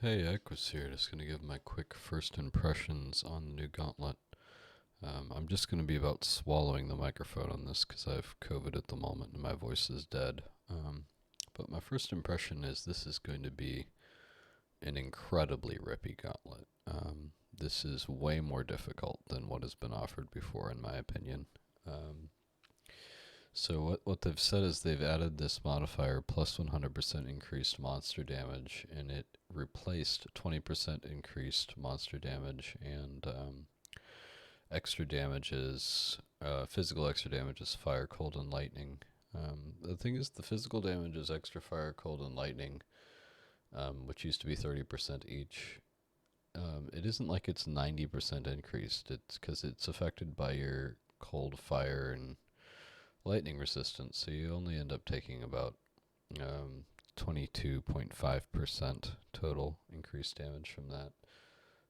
Hey, Equus here. Just gonna give my quick first impressions on the new Gauntlet. I'm just gonna be about swallowing the microphone on this because I have COVID at the moment and my voice is dead. But my first impression is this is going to be an incredibly rippy Gauntlet. This is way more difficult than what has been offered before, in my opinion. Um, so what they've said is they've added this modifier plus 100% increased monster damage, and it replaced 20% increased monster damage and extra damages, physical extra damages, fire, cold, and lightning. The thing is, the physical damage is extra fire, cold, and lightning, which used to be 30% each. It isn't like it's 90% increased. It's because it's affected by your cold, fire, and lightning resistance, so you only end up taking about 22.5% total increased damage from that.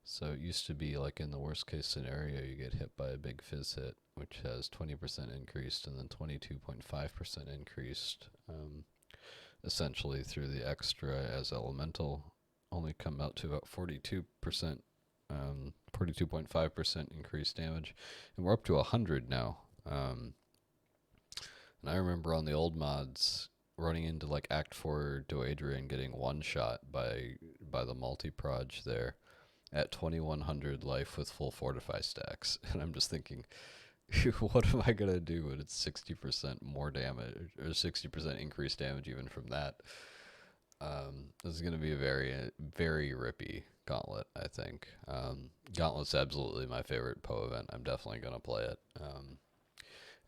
So it used to be like in the worst case scenario, you get hit by a big fizz hit, which has 20% increased and then 22.5% increased, essentially through the extra as elemental, only come out to about 42%, 42.5% increased damage. And we're up to 100 now. And I remember on the old mods running into like Act 4 Doedria and getting one shot by the multi-proj there at 2100 life with full fortify stacks. And I'm just thinking, what am I gonna do when it's 60% more damage or 60% increased damage even from that? This is gonna be a very rippy Gauntlet, I think. Gauntlet's absolutely my favorite Poe event. I'm definitely gonna play it.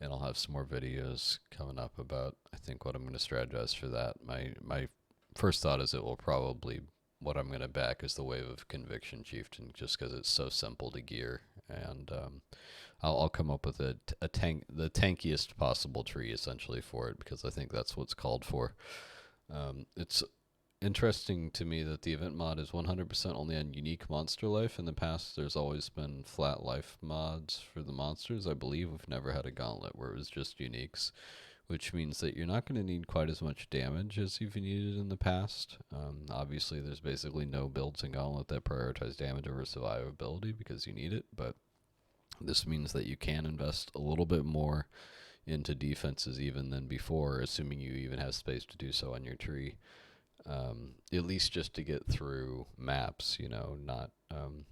And I'll have some more videos coming up about I think what I'm going to strategize for that. My first thought is it will probably what I'm going to back is the Wave of Conviction Chieftain, just because it's so simple to gear, and I'll come up with the tankiest possible tree essentially for it because I think that's what's called for. It's interesting to me that the event mod is 100% only on unique monster life. In the past, there's always been flat life mods for the monsters. I believe we've never had a gauntlet where it was just uniques, which means that you're not going to need quite as much damage as you've needed in the past. Obviously, there's basically no builds in Gauntlet that prioritize damage over survivability because you need it, but this means that you can invest a little bit more into defenses even than before, assuming you even have space to do so on your tree. At least just to get through maps, not,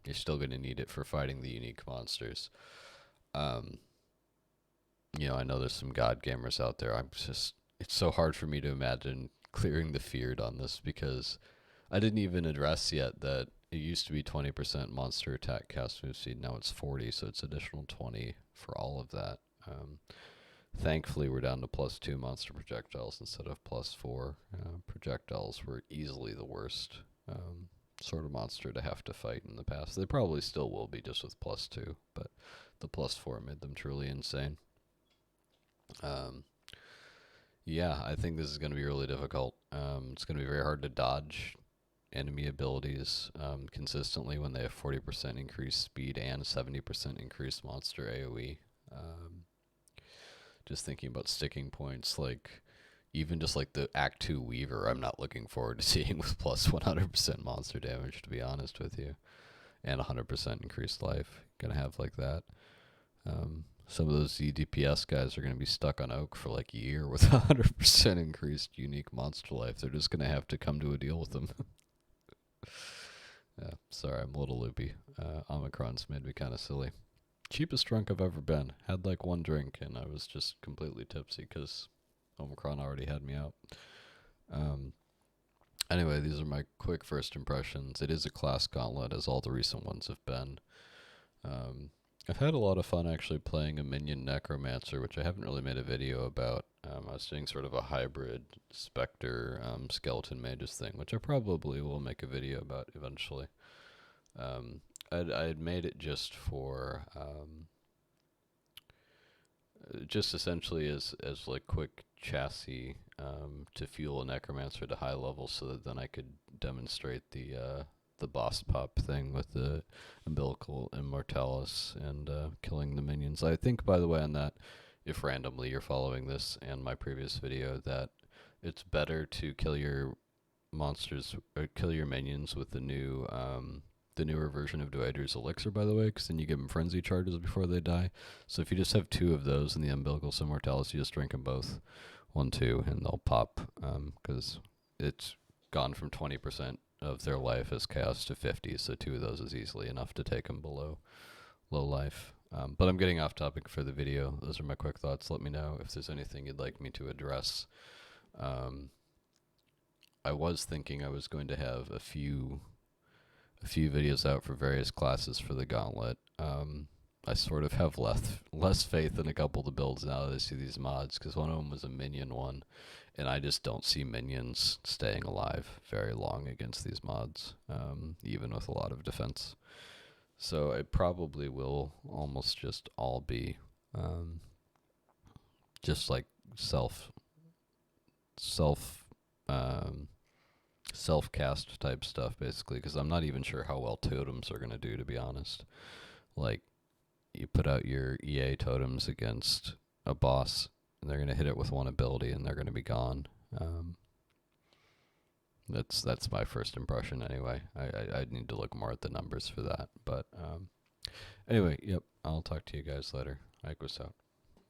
you're still going to need it for fighting the unique monsters. Um, I know there's some god gamers out there. It's so hard for me to imagine clearing the feared on this because I didn't even address yet that it used to be 20% monster attack cast move speed. Now it's 40, so it's additional 20 for all of that. Thankfully, we're down to +2 monster projectiles instead of +4. Projectiles were easily the worst sort of monster to have to fight in the past. They probably still will be just with +2, but the +4 made them truly insane. Um, yeah, I think this is going to be really difficult. It's going to be very hard to dodge enemy abilities consistently when they have 40% increased speed and 70% increased monster AoE. Just thinking about sticking points, like even just like the Act 2 Weaver, I'm not looking forward to seeing with plus 100% monster damage, to be honest with you, and 100% increased life. Gonna have like that. Some of those ZDPS guys are gonna be stuck on Oak for like a year with 100% increased unique monster life. They're just gonna have to come to a deal with them. Yeah, sorry, I'm a little loopy. Omicron's made me kind of silly. Cheapest drunk I've ever been. Had like one drink and I was just completely tipsy because Omicron already had me out. Um, anyway, these are my quick first impressions. It is a class gauntlet, as all the recent ones have been. Um, I've had a lot of fun actually playing a minion necromancer, which I haven't really made a video about. I was doing sort of a hybrid specter skeleton mages thing, which I probably will make a video about eventually. Um, I had made it just for just essentially as like quick chassis to fuel a necromancer to high level, so that then I could demonstrate the boss pop thing with the umbilical immortalis and killing the minions. I think, by the way, on that, if randomly you're following this and my previous video, that it's better to kill your monsters or kill your minions with the newer version of Duader's Elixir, by the way, because then you give them frenzy charges before they die. So if you just have 2 of those in the Umbilicus Immortalis, you just drink them both, 1, 2, and they'll pop, because it's gone from 20% of their life as chaos to 50, so 2 of those is easily enough to take them below low life. But I'm getting off topic for the video. Those are my quick thoughts. Let me know if there's anything you'd like me to address. I was thinking I was going to have a few videos out for various classes for the Gauntlet. I sort of have less faith in a couple of the builds now that I see these mods, because one of them was a minion one, and I just don't see minions staying alive very long against these mods, even with a lot of defense. So it probably will almost just all be just like self cast type stuff, basically, because I'm not even sure how well totems are going to do, to be honest. Like, you put out your EA totems against a boss, and they're going to hit it with one ability, and they're going to be gone. That's my first impression, anyway. I need to look more at the numbers for that. But anyway, yep, I'll talk to you guys later. Ike was out.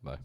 Bye.